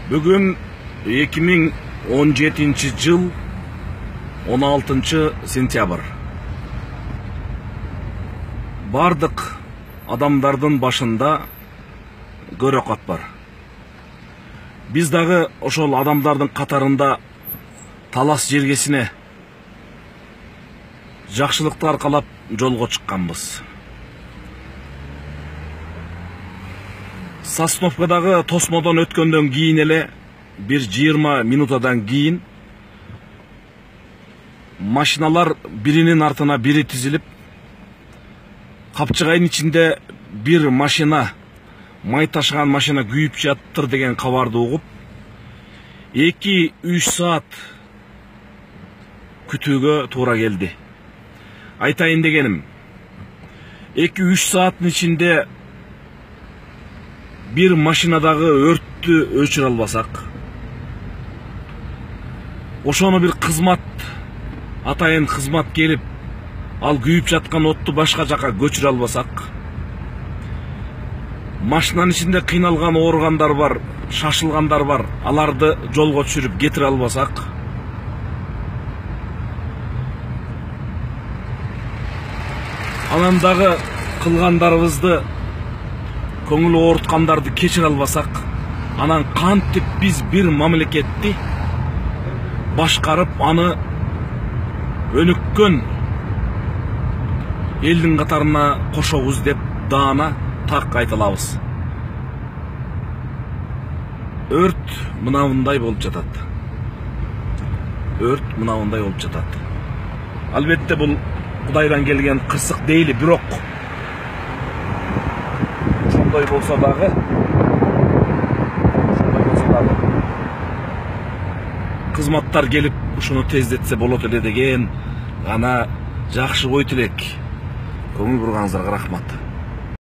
Бүгін 2017 жыл 16 сентябрь. Бардық адамдардың башында көрөкат бар. Біз дағы ошол адамдардың қатарында талас жергесіне жакшылыкты аркалап жолго чыкканбыз. Сосновкадагы тосмодон өткөндөн кийин эле бир 20 минутадан кийин машиналар биринин артына бири тизилип, капчыгайдын ичинде бир машина, май ташыган машина күйүп жатыр деген кабарды угуп, 2-3 саат күтүүгө туура келди. Айтайын дегеним, 2-3 сааттын ичинде бир машинадагы өрттү өчүрө албасак, ошону бир кызмат, атайын кызмат келип, ал күйүп жаткан отту башка жака көчүрө албасак, машинанын ичинде кыйналган ооругандар бар, шашылгандар бар, аларды жолго түшүрүп кетире албасак, анан дагы кылгандарыбызды, көңүл ооруткандарды кечире албасак, анан кантип биз бир мамлекетти башкарып, аны өнүккөн элдин катарына кошобуз деп даана так айта алабыз. Өрт мынандай болуп жатат. Өрт мынандай болуп жатат. Албетте бул Кудайдан келген кырсык дейли, бирок ошондой болсо дагы кызматтар келип ушуну тездетсе болот эле деген гана жакшы ой тилек. Көңүл бурганыңыздарга рахмат.